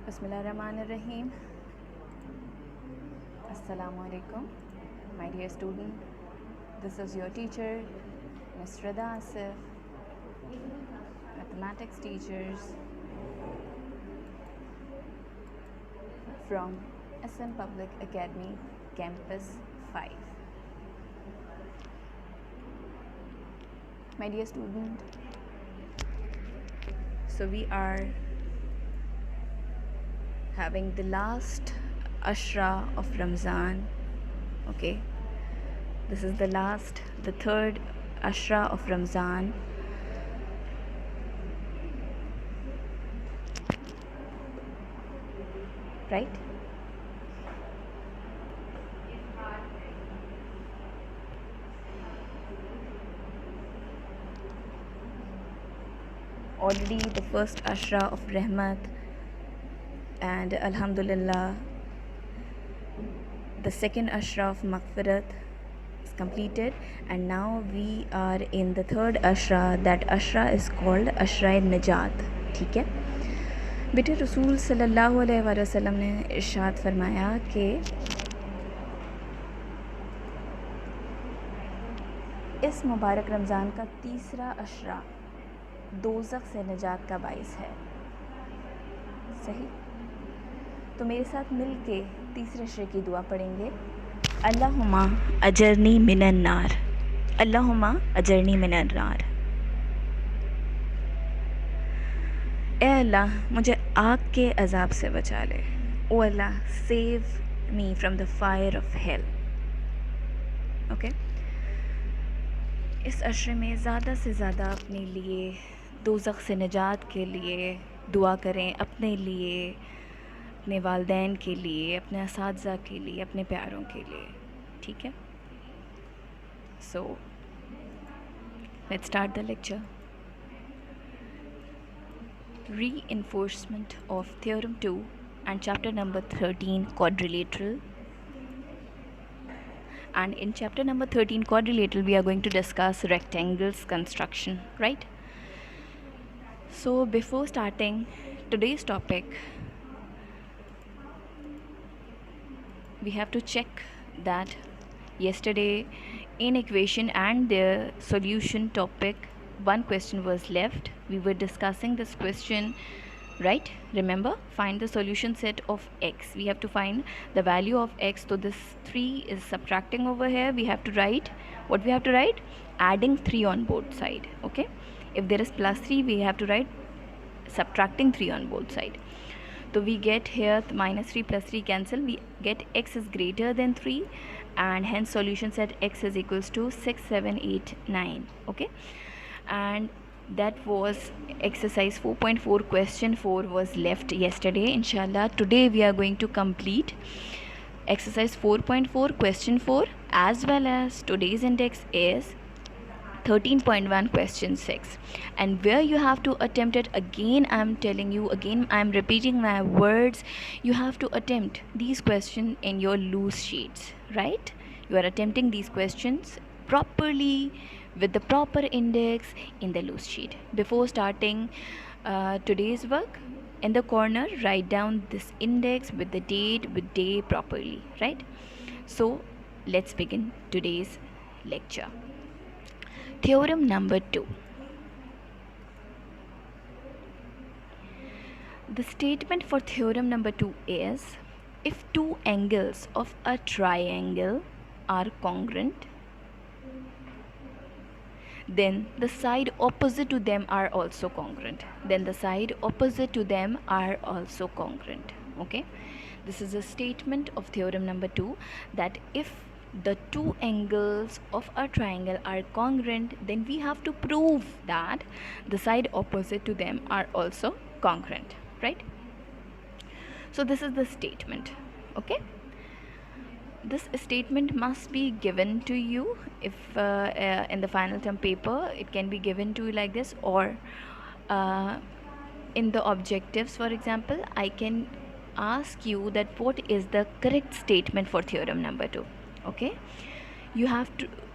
Bismillahirrahmanirrahim. Assalamu alaikum. My dear student, this is your teacher, Ms. Rada Asif, mathematics teachers from SM Public Academy, Campus 5. My dear student, so we are having the last Ashra of Ramzan. Okay, this is the third Ashra of Ramzan. Right? Already the first Ashra of Rahmat, and Alhamdulillah, the second Ashra of Maghfirat is completed, and now we are in the third Ashra. That Ashra is called Ashra Najat. ٹھیک ہے بیٹے، رسول صلی اللہ علیہ وآلہ وسلم نے ارشاد فرمایا کہ اس مبارک رمضان کا تیسرا عشرہ دوزخ سے نجات کا باعث ہے. صحیح؟ تو میرے ساتھ مل کے تیسرے عشرے کی دعا پڑھیں گے. اللہم اجرنی من النار، اللہم اجرنی من النار. اے اللہ مجھے آگ کے عذاب سے بچا لے. او اللہ save me from the fire of hell. Okay, اس عشرے میں زیادہ سے زیادہ اپنے لیے دوزخ سے نجات کے لیے دعا کریں، اپنے لیے، اپنے والدین کے لیے، اپنے اساتذہ کے لیے، اپنے پیاروں کے لیے. ٹھیک ہے؟ So let's start the lecture. Reinforcement of Theorem 2 and chapter number 13, quadrilateral. And in chapter number 13, quadrilateral, we are going to discuss rectangles construction, right? So before starting today's topic, we have to check that yesterday in equation and their solution topic, one question was left. We were discussing this question, right? Remember, find the solution set of x. We have to find the value of x. So this 3 is subtracting over here. We have to write, what we have to write? Adding 3 on both side. Okay, if there is plus 3, we have to write subtracting 3 on both side. So we get here minus 3 plus 3 cancel. We get x is greater than 3, and hence solution set x is equals to 6, 7, 8, 9. Okay, and that was exercise 4.4. question 4 was left yesterday. Inshallah today we are going to complete exercise 4.4 question 4, as well as today's index is 13.1 question 6, and where you have to attempt it again. I'm telling you again, I'm repeating my words, you have to attempt these questions in your loose sheets, right? You are attempting these questions properly with the proper index in the loose sheet. Before starting today's work, in the corner write down this index with the date, with day properly, right? So let's begin today's lecture. Theorem number 2. The statement for theorem number 2 is, if two angles of a triangle are congruent, then the side opposite to them are also congruent. Then the side opposite to them are also congruent. Okay, this is a statement of theorem number 2, that if the two angles of a triangle are congruent, then we have to prove that the side opposite to them are also congruent, right? So this is the statement. Okay, this statement must be given to you. If in the final term paper it can be given to you like this, or in the objectives, for example, I can ask you that what is the correct statement for theorem number 2. Okay, you have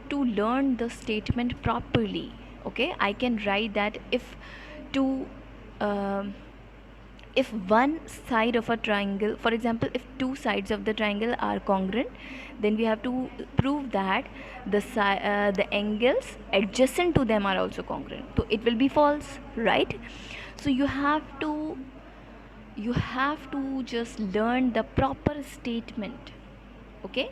to learn the statement properly. Okay, I can write that if two if one side of a triangle, for example, if two sides of the triangle are congruent, then we have to prove that the angles adjacent to them are also congruent. So it will be false, right? So you have to just learn the proper statement. Okay,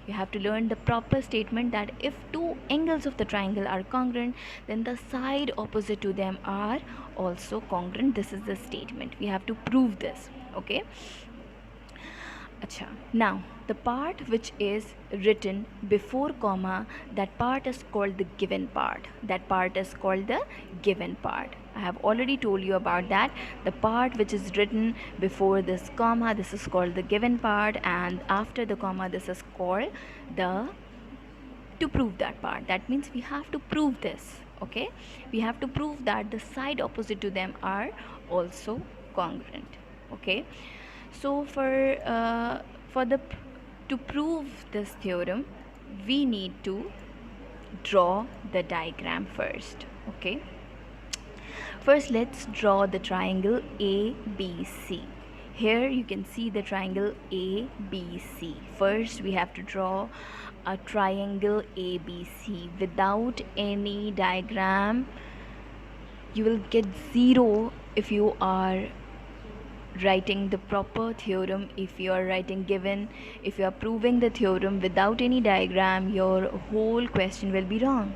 you have to learn the proper statement that if two angles of the triangle are congruent, then the side opposite to them are also congruent. This is the statement, we have to prove this. Okay, Acha. Now, the part which is written before comma, that part is called the given part. That part is called the given part. I have already told you about that. The part which is written before this comma, this is called the given part, and after the comma, this is called the to prove that part. That means we have to prove this. Okay, we have to prove that the side opposite to them are also congruent. Okay, so for the to prove this theorem, we need to draw the diagram first. Okay, first let's draw the triangle ABC. Here you can see the triangle ABC. First we have to draw a triangle ABC. Without any diagram, you will get 0 if you are writing the proper theorem. If you are writing given, if you are proving the theorem without any diagram, your whole question will be wrong.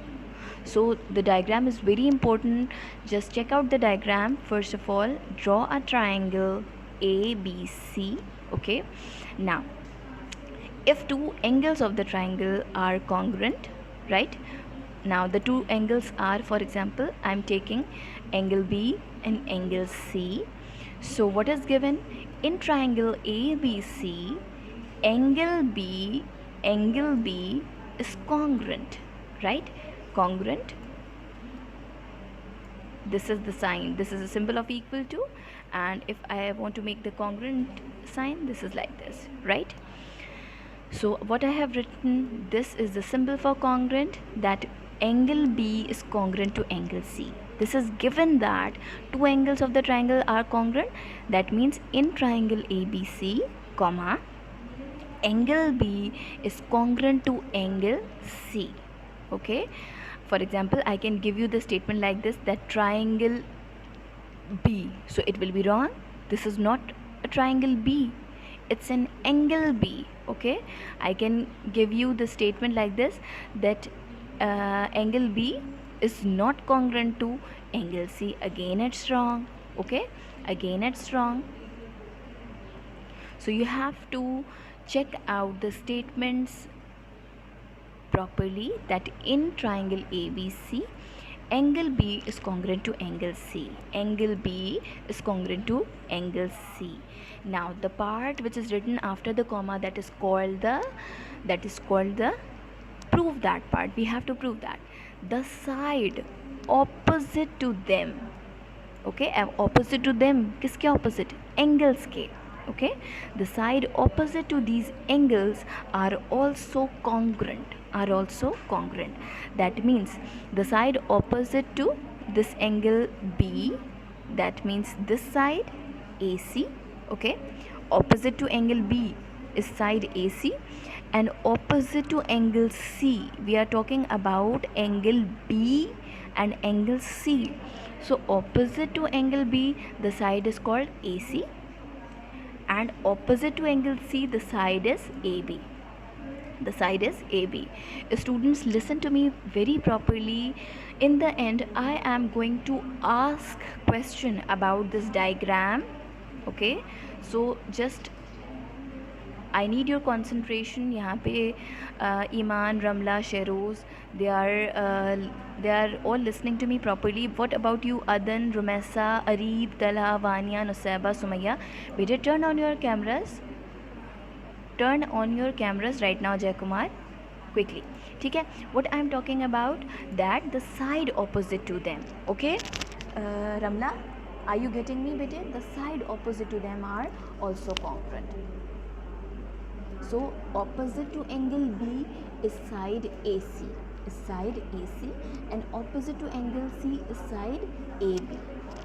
So the diagram is very important. Just check out the diagram. First of all, draw a triangle ABC. Okay, now if two angles of the triangle are congruent, right? Now the two angles are, for example, I'm taking angle B and angle C. So what is given in triangle ABC? Angle B is congruent, right? Congruent. This is the sign. This is a symbol of equal to, and if I want to make the congruent sign, this is like this, right? So what I have written, this is the symbol for congruent, that angle B is congruent to angle C. This is given that two angles of the triangle are congruent. That means in triangle ABC, comma, angle B is congruent to angle C. Okay, for example, I can give you the statement like this, that triangle B, so it will be wrong. This is not a triangle B, it's an angle B. Okay, I can give you the statement like this, that angle B is not congruent to angle C. Again it's wrong. Okay, again it's wrong. So you have to check out the statements properly, that in triangle ABC, angle B is congruent to angle C. Angle B is congruent to angle C. Now the part which is written after the comma, that is called the prove that part. We have to prove that the side opposite to them, okay, opposite to them, kiske opposite? Angles ke. Okay, the side opposite to these angles are also congruent. That means the side opposite to this angle B, that means this side AC. Okay, opposite to angle B is side AC, and opposite to angle C, we are talking about angle B and angle C. So opposite to angle B, the side is called AC, and opposite to angle C, the side is AB. The side is AB. Students, listen to me very properly. In the end, I am going to ask question about this diagram. Okay, so just I need your concentration. यहाँ पे Iman, Ramla, Sheroz, they are all listening to me properly. What about you, Adan, Rumesa, Arib, Talha, Vania, Nusaiba, Sumaya? Beta, turn on your cameras. Turn on your cameras right now, Jay Kumar, quickly. ठीक है? What I am talking about, that the side opposite to them. Okay, Ramla, are you getting me, beta? The side opposite to them are also congruent. So opposite to angle B is side AC, and opposite to angle C is side AB,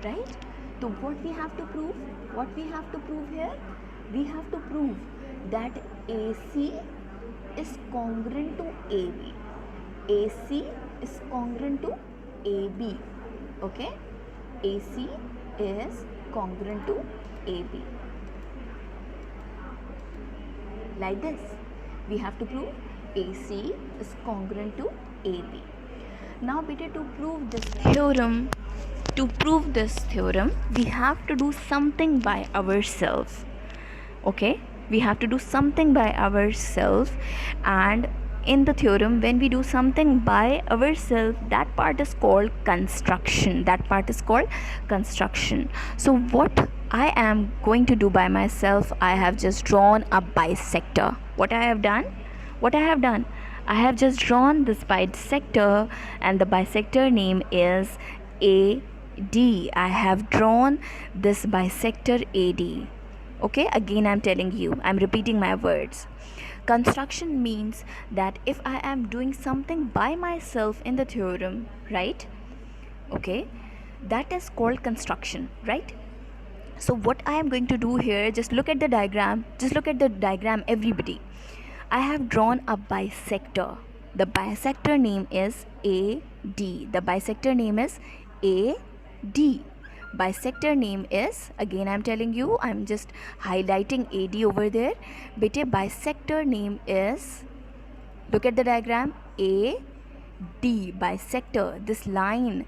right? So what we have to prove? What we have to prove here? We have to prove that AC is congruent to AB. AC is congruent to AB. Okay? AC is congruent to AB. Like this. We have to prove AC is congruent to AB. Now beta, to prove this theorem, we have to do something by ourselves. Okay, we have to do something by ourselves, and in the theorem, when we do something by ourselves, that part is called construction. So what I am going to do by myself, I have just drawn a bisector. What I have done, I have just drawn this bisector, and the bisector name is AD. I have drawn this bisector AD. Okay, again I'm telling you, I'm repeating my words. Construction means that if I am doing something by myself in the theorem, right? Okay, that is called construction, right? So what I am going to do here, just look at the diagram, everybody. I have drawn a bisector. The bisector name is AD. Bisector name is, again I'm telling you, I'm just highlighting AD over there. Bete, bisector name is, look at the diagram, AD. Bisector, this line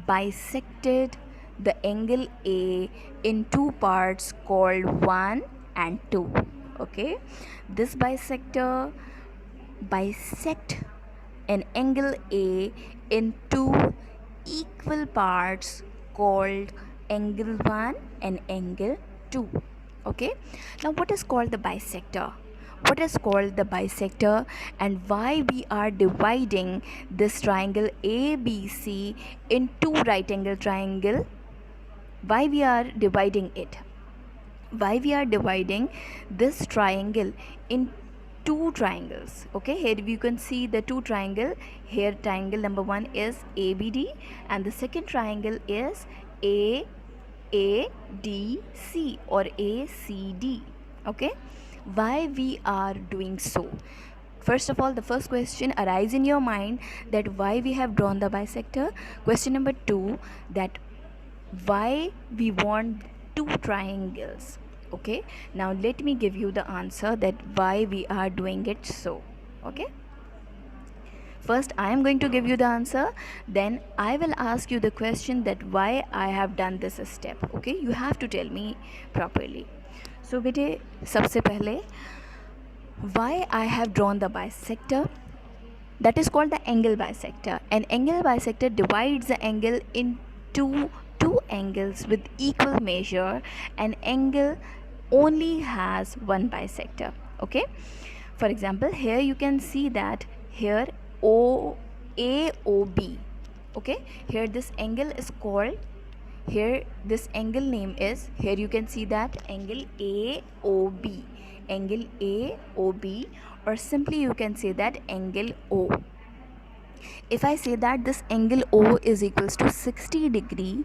bisected the angle A in two parts called 1 and 2. Okay, this bisector bisect an angle A in two equal parts called angle 1 and angle 2. Okay, now what is called the bisector? And why we are dividing this triangle ABC into right angle triangle? Why we are dividing this triangle in two triangles? Okay, here you can see the two triangle. Here triangle number 1 is ABD, and the second triangle is AADC or ACD. Okay, why we are doing so? First of all, the first question arises in your mind, that why we have drawn the bisector. Question number 2, that why we want two triangles. Okay, now let me give you the answer, that why we are doing it so. Okay, first I am going to give you the answer, then I will ask you the question, that why I have done this step. Okay, you have to tell me properly. So bete, sabse pehle, why I have drawn the bisector, that is called the angle bisector. An angle bisector divides the angle into two angles with equal measure. An angle only has one bisector. Okay, for example, here you can see that here AOB. Okay, here this angle is called, here this angle name is, here you can see that angle AOB, or simply you can say that angle O. If I say that this angle O is equals to 60 degree,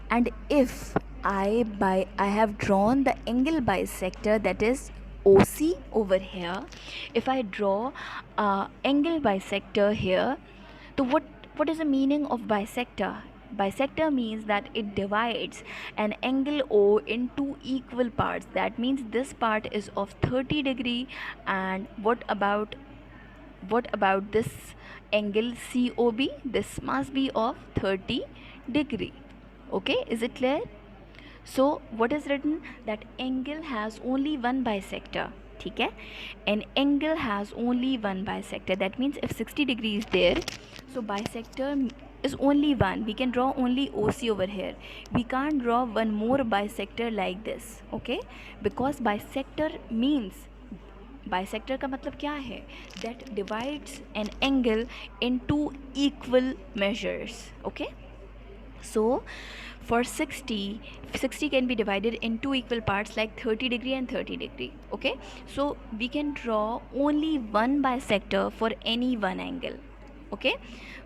and if I have drawn the angle bisector, that is OC over here. If I draw angle bisector here, so what is the meaning of bisector? Bisector means that it divides an angle O in two equal parts. That means this part is of 30 degree, and what about this angle COB? This must be of 30 degree. Okay, is it clear? So what is written, that angle has only one bisector. ठीक है, an angle has only one bisector. That means if 60 degree is there, so bisector is only one. We can draw only OC over here. We can't draw one more bisector like this. Okay, because bisector means, bisector का मतलब क्या है, that divides an angle into equal measures. Okay, so for 60 can be divided in two equal parts like 30 degree and 30 degree. Okay, so we can draw only one bisector for any one angle. Okay,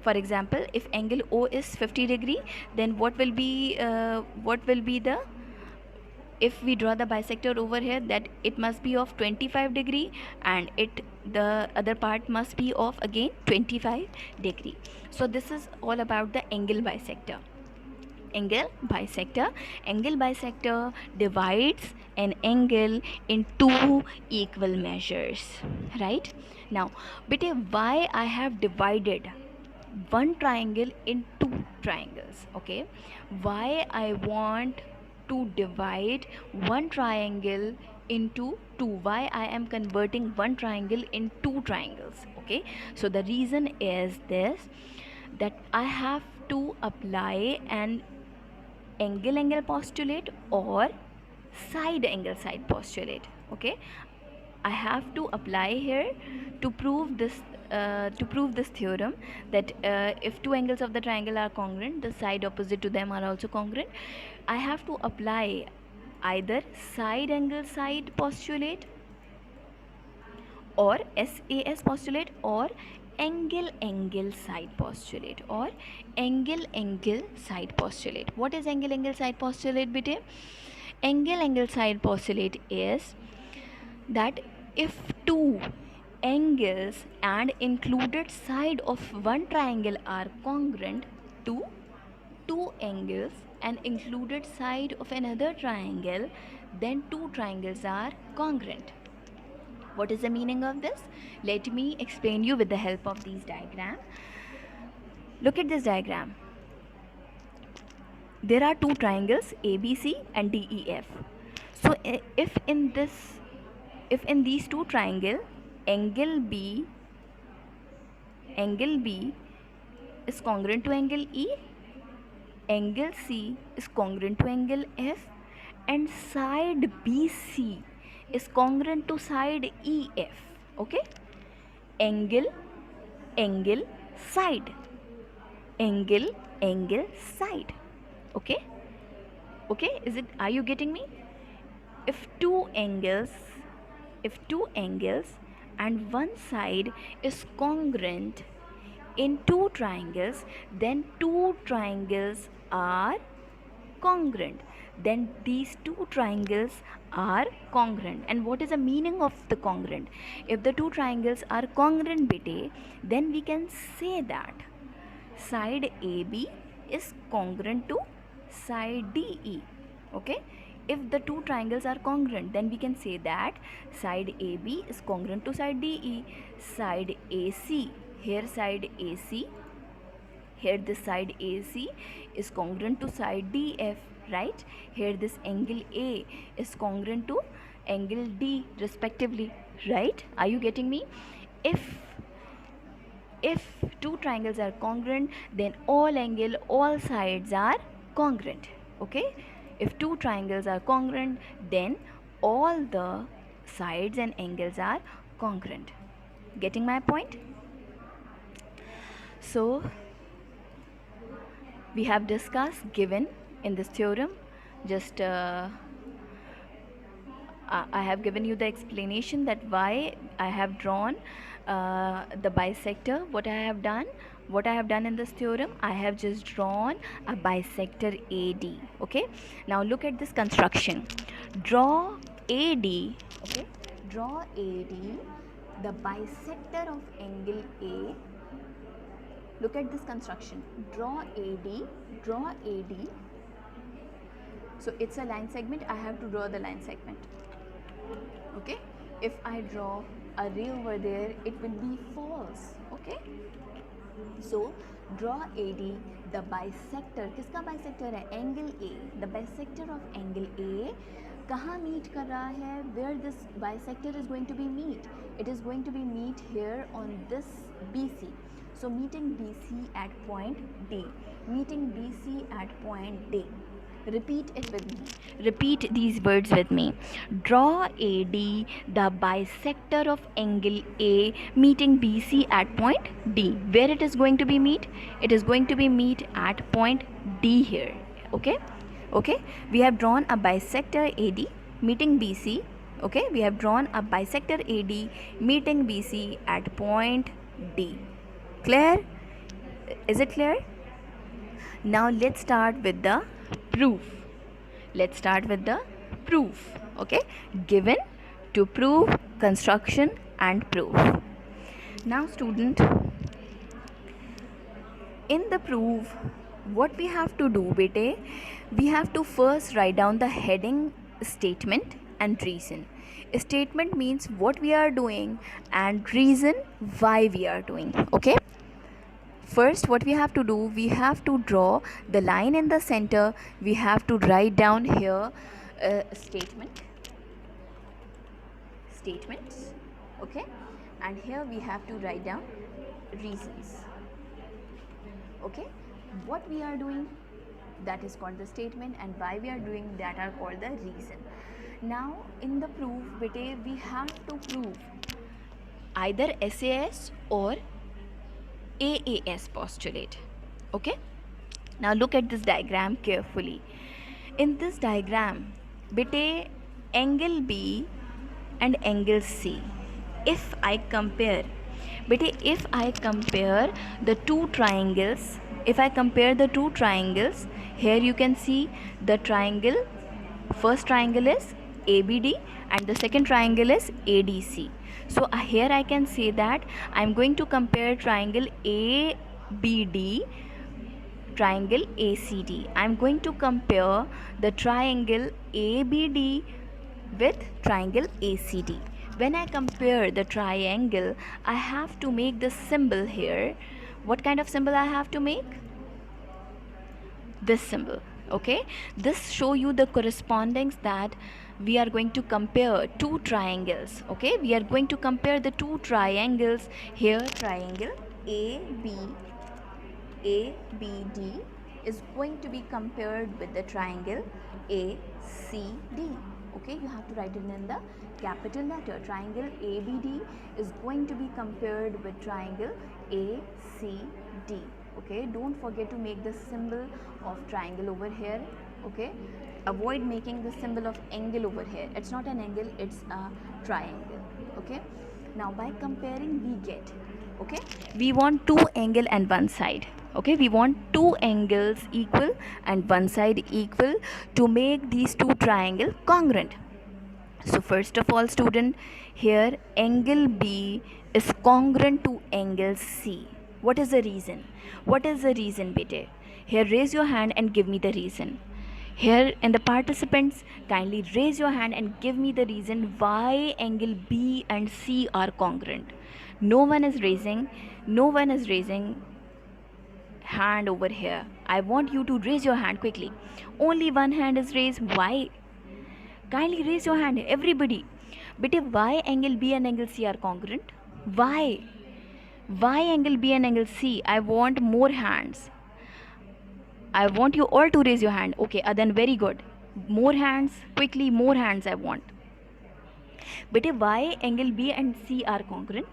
for example, if angle O is 50 degree, then what will be the, if we draw the bisector over here, that it must be of 25 degree, and the other part must be of again 25 degree. So this is all about the angle bisector. Angle bisector divides an angle in two equal measures, right? Now beta, why I have divided one triangle in two triangles? Okay, why I want to divide one triangle into two, why I am converting one triangle in two triangles? Okay, so the reason is this, that I have to apply an angle postulate or side angle side postulate. Okay, I have to apply here to prove this theorem, that if two angles of the triangle are congruent, the side opposite to them are also congruent. I have to apply either side angle side postulate or SAS postulate, or angle side postulate, or angle side postulate. What is angle side postulate, beta? Angle side postulate is that if two angles and included side of one triangle are congruent to two angles and included side of another triangle, then two triangles are congruent. What is the meaning of this? Let me explain you with the help of these diagrams. Look at this diagram. There are two triangles ABC and DEF. So if in these two triangles, angle B is congruent to angle E, angle C is congruent to angle F, and side BC is congruent to side EF. Okay, angle side, angle side. Okay, is it, are you getting me? If two angles and one side is congruent in two triangles, then two triangles are congruent, then these two triangles are congruent. And what is the meaning of the congruent? If the two triangles are congruent, beta, then we can say that side AB is congruent to side DE. Okay, if the two triangles are congruent, then we can say that side AB is congruent to side DE. Side AC, here side AC, here this side AC is congruent to side DF, right? Here this angle A is congruent to angle D respectively, right? Are you getting me? If two triangles are congruent, then all sides are congruent. Okay, if two triangles are congruent, then all the sides and angles are congruent. Getting my point? So we have discussed, given in this theorem, just I have given you the explanation that why I have drawn the bisector. What I have done in this theorem, I have just drawn a bisector AD. Okay, now look at this construction. Draw AD. Okay, draw AD, the bisector of angle A. Look at this construction. Draw AD. So it's a line segment. I have to draw the line segment. Okay, if I draw a ray over there, it will be false. Okay, so draw AD, the bisector. किसका bisector है? Angle A. The bisector of angle A कहाँ meet कर रहा है? Where this bisector is going to be meet? It is going to be meet here on this BC. So meeting BC at point D. Meeting BC at point D. Repeat it with me. Repeat these words with me. Draw AD, the bisector of angle A meeting BC at point D. Where it is going to be meet? It is going to be meet at point D here. Okay? Okay? We have drawn a bisector AD meeting BC. Okay? We have drawn a bisector AD meeting BC at point D. Clear? Is it clear? Now let's start with the proof. Let's start with the proof. Okay, given, to prove, construction and proof. Now student, in the proof, what we have to do bete, we have to first write down the heading, statement and reason. Statement means what we are doing and reason why we are doing. Okay, first what we have to do, we have to draw the line in the center. We have to write down here statements. Okay, and here we have to write down reasons. Okay, what we are doing, that is called the statement, and why we are doing, that are called the reason. Now in the proof bete, we have to prove either SAS or AAS postulate. Okay, now look at this diagram carefully. In this diagram bete, angle B and angle C, if I compare the two triangles, here you can see the triangle, first triangle is ABD and the second triangle is ADC. So here I can say that I am going to compare triangle ABD, triangle ACD. I am going to compare the triangle ABD with triangle ACD. When I compare the triangle, I have to make the symbol here. What kind of symbol I have to make? This symbol. Okay, this show you the correspondence that we are going to compare two triangles. Okay, we are going to compare the two triangles here. Triangle ABD is going to be compared with the triangle ACD. Okay, you have to write it in the capital letter. Triangle ABD is going to be compared with triangle ACD. Okay, don't forget to make the symbol of triangle over here. Okay, avoid making the symbol of angle over here. It's not an angle, it's a triangle. Okay, now by comparing we get, okay, we want two angle and one side. Okay, we want two angles equal and one side equal to make these two triangle congruent. So first of all student, here angle B is congruent to angle C. What is the reason? What is the reason bete? Here raise your hand and give me the reason. Here in the participants, kindly raise your hand and give me the reason why angle B and C are congruent. No one is raising hand over here. I want you to raise your hand quickly. Only one hand is raised. Why? Kindly raise your hand, everybody. But why angle B and angle C are congruent? Why? Why angle B and angle C? I want more hands. I want you all to raise your hand. Okay, then very good. More hands, quickly, more hands I want. But why angle B and C are congruent?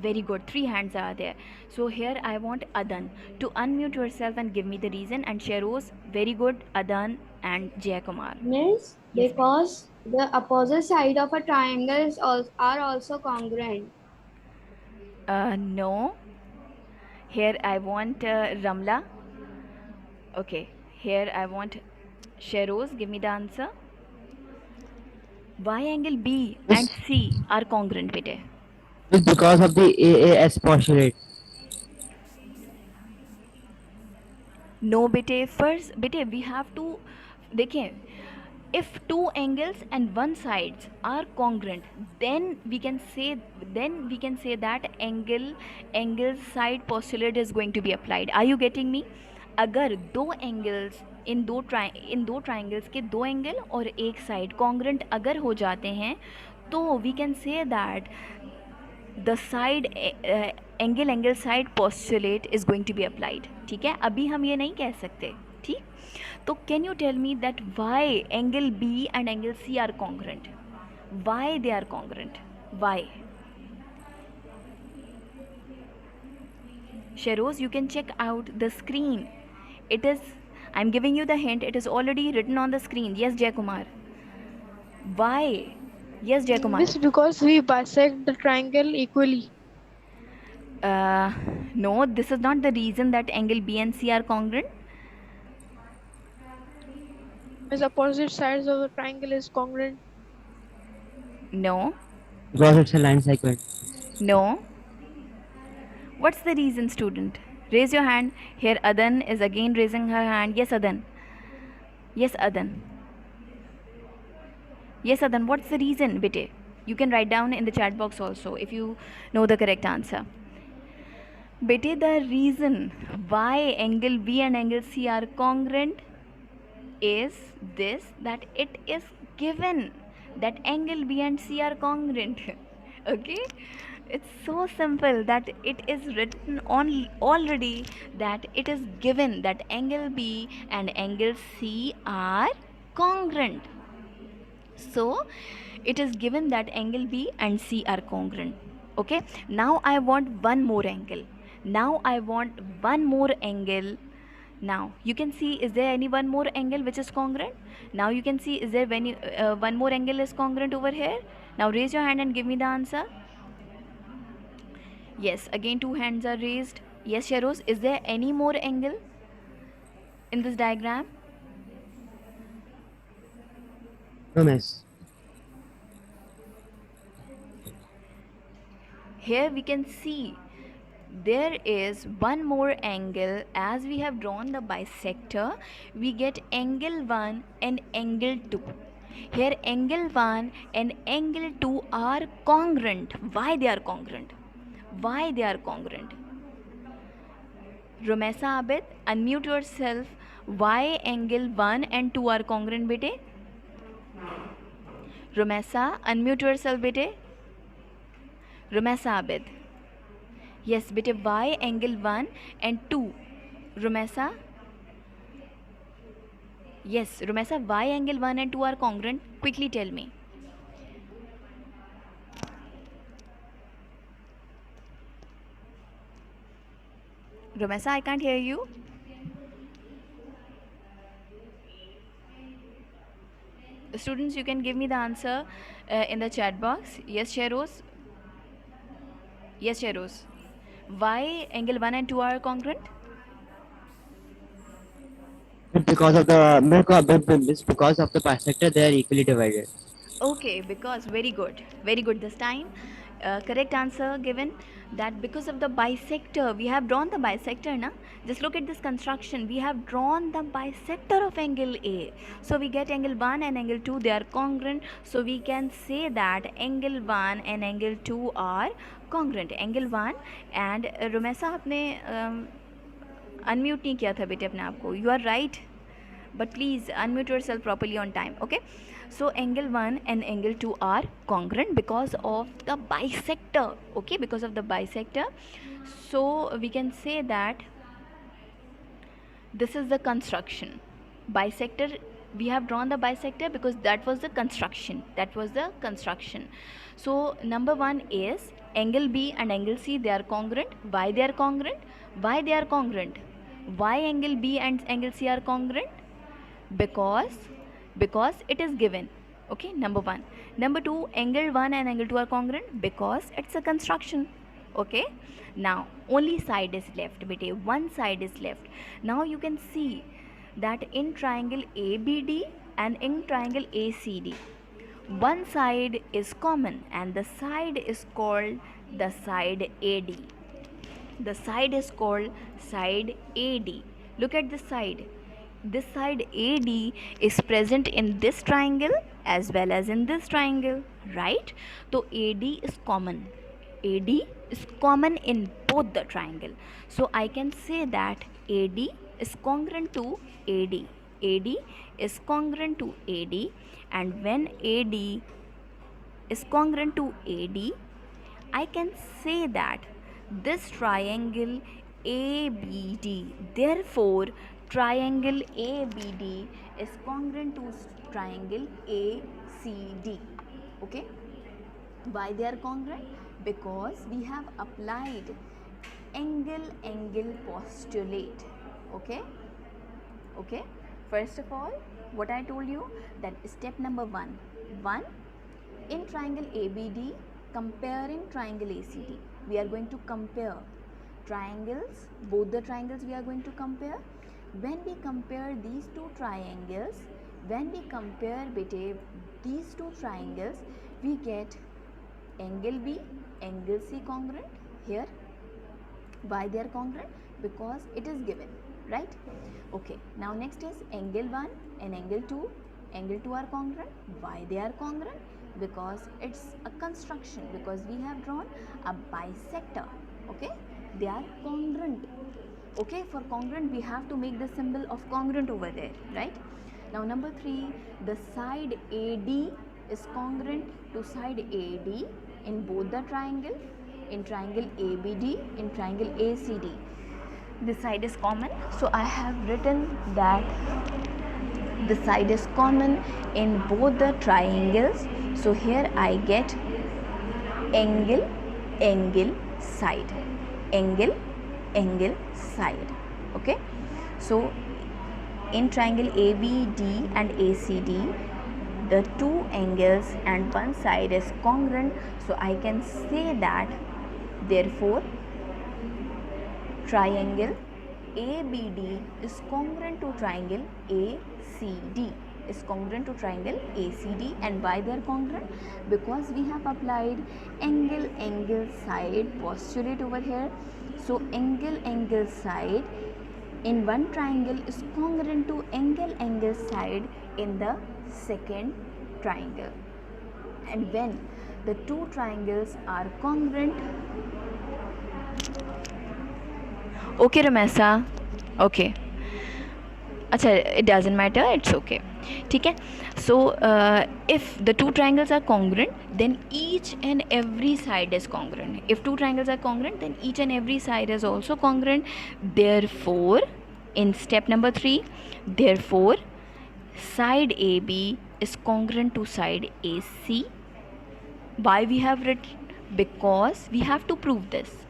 Very good, 3 hands are there. So here I want Adan to unmute yourself and give me the reason, and Sheroz, very good, Adan and Jayakumar. Means Yes, because the opposite side of a triangle are also congruent. No. Here I want Ramla. Okay, here I want Sheroz, give me the answer. Why angle B and C are congruent bete? It's because of the AAS postulate. No bete, first bete we have to देखें, if two angles and one sides are congruent, then we can say that angle side postulate is going to be applied. Are you getting me? अगर दो angles in दो triangles के दो angle और एक side congruent अगर हो जाते हैं तो we can say that the side angle side postulate is going to be applied. ठीक है, अभी हम ये नहीं कह सकते. ठीक, तो can you tell me that why angle B and angle C are congruent? Why they are congruent? Why? Sheroz, you can check out the screen. It is, I'm giving you the hint, it is already written on the screen. Yes, Jayakumar. Why? Yes, Jayakumar. This because we bisect the triangle equally. No, this is not the reason that angle B and C are congruent. As opposite sides of the triangle is congruent. No, Because it's a line segment. no. What's the reason, student? Raise your hand. Here, Adan is again raising her hand. Yes, Adan. Yes, Adan. Yes, Adan. What's the reason, bete? You can write down in the chat box also if you know the correct answer. Bete, the reason why angle B and angle C are congruent is this, that it is given that angle B and C are congruent. Okay, it's so simple that it is written on already, that it is given that angle B and angle C are congruent. So it is given that angle B and C are congruent. Okay, now I want one more angle. Now I want one more angle. Now you can see, is there any one more angle which is congruent? Now you can see, is there any one more angle is congruent over here? Now raise your hand and give me the answer. Yes, again two hands are raised. Yes, Sharos, is there any more angle in this diagram? No, miss. Here we can see there is one more angle. As we have drawn the bisector, we get angle 1 and angle 2. Here angle 1 and angle 2 are congruent. Why they are congruent? Why they are congruent? Romesa Abid, unmute yourself. Why angle 1 and 2 are congruent, bete? Romesa, unmute yourself, bete. Romesa Abid. Yes, bete, why angle 1 and 2? Romesa? Yes, Romesa, why angle 1 and 2 are congruent? Quickly tell me. Romesa, I can't hear you. Students, you can give me the answer in the chat box. Yes, Sheros. Yes, Sheros. Why angle 1 and 2 are congruent? Because of the bisector, they are equally divided. Okay, because very good this time. Correct answer given, that because of the bisector, we have drawn the bisector, na? Just look at this construction. We have drawn the bisector of angle A. So we get angle 1 and angle 2, they are congruent. So we can say that angle 1 and angle 2 are congruent. Angle 1 and Romesa, आपने unmute नहीं किया था बेटे अपने आप को. You are right, but please unmute yourself properly on time. Okay, so angle 1 and angle 2 are congruent because of the bisector. Okay, because of the bisector, so we can say that this is the construction. Bisector, we have drawn the bisector because that was the construction. So number 1 is angle B and angle C, they are congruent. Why they are congruent? Why angle B and angle C are congruent? Because it is given. Okay, number 1. Number 2, angle 1 and angle 2 are congruent because it's a construction. Okay, now only side is left, bete, one side is left. Now you can see that in triangle ABD and in triangle ACD, one side is common and the side is called the side AD. The side is called side AD. Look at this side. This side AD is present in this triangle as well as in this triangle, right? So AD is common. AD is common in both the triangle. So I can say that AD is congruent to AD. AD is congruent to AD, and when AD is congruent to AD, I can say that this triangle ABD, therefore triangle ABD is congruent to triangle ACD. Okay, why they are congruent? Because we have applied angle postulate. Okay, first of all, what I told you, that step number 1, in triangle ABD, comparing triangle ACD, we are going to compare triangles, both the triangles we are going to compare. When we compare these two triangles, these two triangles, we get angle B, angle C congruent. Here, why they are congruent? Because it is given, right? Okay, now next is angle 1 and angle 2. Angle 2 are congruent. Why they are congruent? Because it's a construction, because we have drawn a bisector. Okay, they are congruent. Okay, for congruent we have to make the symbol of congruent over there, right? Now number 3, the side AD is congruent to side AD in both the triangle, in triangle ABD, in triangle ACD. This side is common, so I have written that the side is common in both the triangles. So here I get angle, angle, side, angle, angle, side. Okay, so in triangle ABD and ACD, the two angles and one side is congruent, so I can say that therefore triangle ABD is congruent to triangle ACD, is congruent to triangle ACD. And why they are congruent? Because we have applied angle, angle, side postulate over here. So angle, angle, side in one triangle is congruent to angle, angle, side in the second triangle. And when the two triangles are congruent, okay Ramesa, okay, acha, it doesn't matter, it's okay, ठीक है. So if the two triangles are congruent, then each and every side is congruent. If two triangles are congruent, then each and every side is also congruent. Therefore, in step number 3, therefore side AB is congruent to side AC. Why we have written? Because we have to prove this.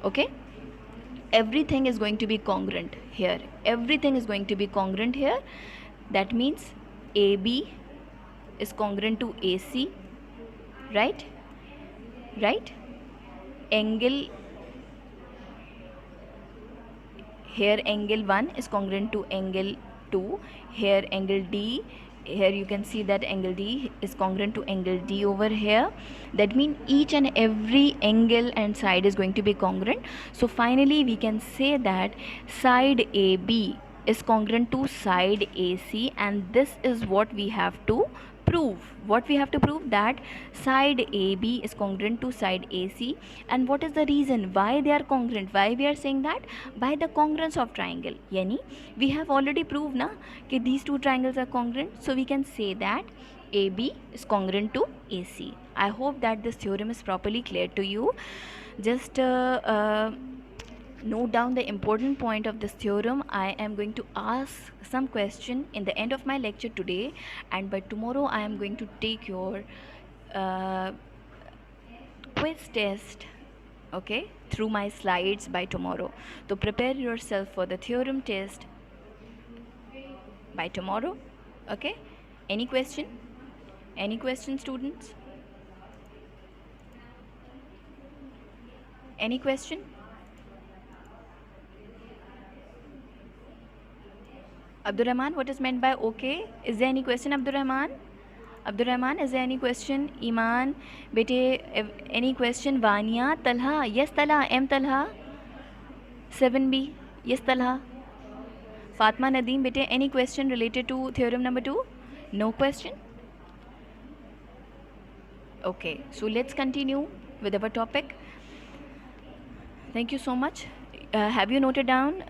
Okay, everything is going to be congruent here, everything is going to be congruent here. That means AB is congruent to AC, right? Angle, here angle 1 is congruent to angle 2. Here angle D, here you can see that angle D is congruent to angle D over here. That means each and every angle and side is going to be congruent. So finally we can say that side AB is congruent to side AC, and this is what we have to prove. What we have to prove? That side AB is congruent to side AC. And what is the reason why they are congruent? Why we are saying that? By the congruence of triangle. Yani we have already proved na कि these two triangles are congruent, so we can say that AB is congruent to AC. I hope that this theorem is properly clear to you. Just note down the important point of this theorem. I am going to ask some question in the end of my lecture today, and by tomorrow I am going to take your quiz test, okay, through my slides by tomorrow. So prepare yourself for the theorem test by tomorrow. Okay, any question? Any question, students? Any question? Abdurrahman, what is meant by okay? Is there any question, Abdurrahman? Abdurrahman, is there any question? Iman, bete, any question? Vania, Talha, yes Talha, M Talha, 7B, yes Talha. Fatma Nadeem, bete, any question related to theorem number 2? No question? Okay, so let's continue with our topic. Thank you so much. Have you noted down?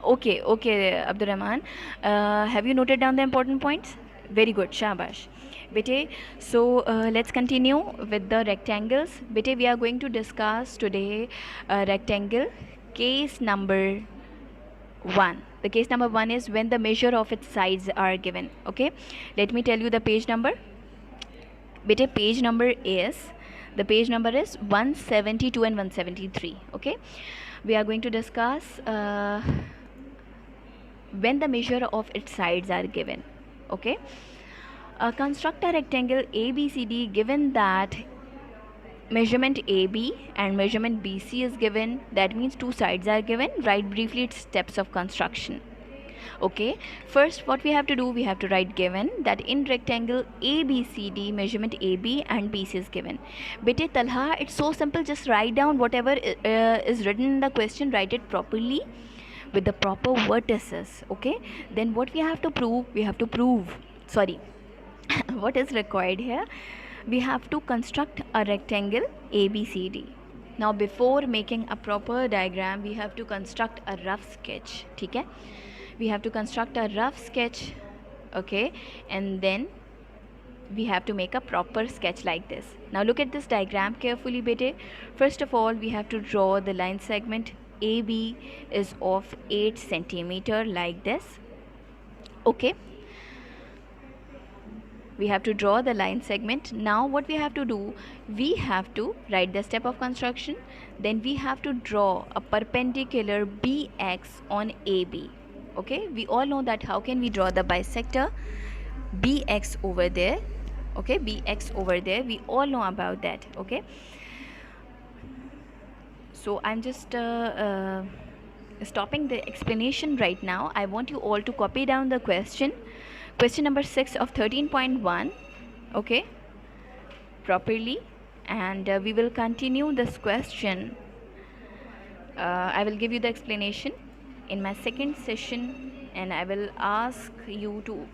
Okay, Abdurrahman. Have you noted down the important points? Very good, shabash. Bete, so let's continue with the rectangles. Bete, we are going to discuss today rectangle case number 1. The case number 1 is when the measure of its sides are given. Okay, let me tell you the page number. Bete, page number is 172 and 173. Okay, we are going to discuss when the measure of its sides are given. Okay, construct a rectangle ABCD given that measurement AB and measurement BC is given. That means two sides are given. Write briefly its steps of construction. Okay, first what we have to do, we have to write given that in rectangle ABCD measurement AB and BC is given. Bete Talha, it's so simple, just write down whatever is written in the question, write it properly with the proper vertices. Okay, then what we have to prove, what is required here, we have to construct a rectangle ABCD. Now before making a proper diagram, we have to construct a rough sketch. Okay, we have to construct a rough sketch. Okay, and then we have to make a proper sketch like this. Now look at this diagram carefully, bete. First of all, we have to draw the line segment AB is of 8 centimeter like this. Okay, we have to draw the line segment. Now what we have to do, we have to write the step of construction, then we have to draw a perpendicular BX on AB. Okay, we all know that how can we draw the bisector BX over there. Okay, BX over there, we all know about that. Okay, so I'm just stopping the explanation right now. I want you all to copy down the question number 6 of 13.1, okay, properly, and we will continue this question. I will give you the explanation in my second session, and I will ask you to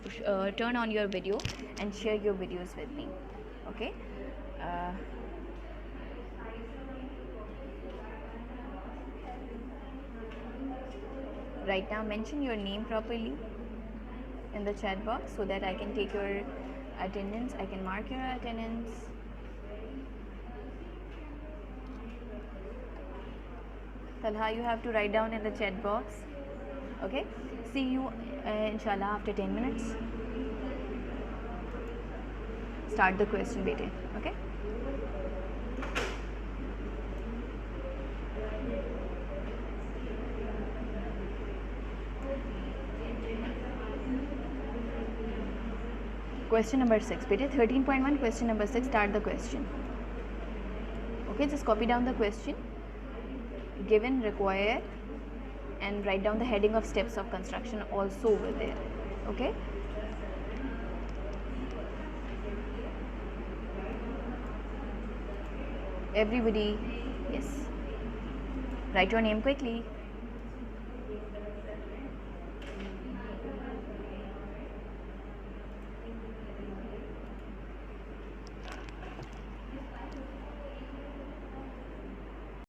turn on your video and share your videos with me. Okay, right now mention your name properly in the chat box so that I can take your attendance, I can mark your attendance. Talha, you have to write down in the chat box. Okay, see you inshallah after 10 minutes. Start the question, bete. Okay, question number 6, bete. 13.1 question number 6, start the question. Okay, just copy down the question, given, required, and write down the heading of steps of construction also over there. Okay, everybody, yes, write your name quickly.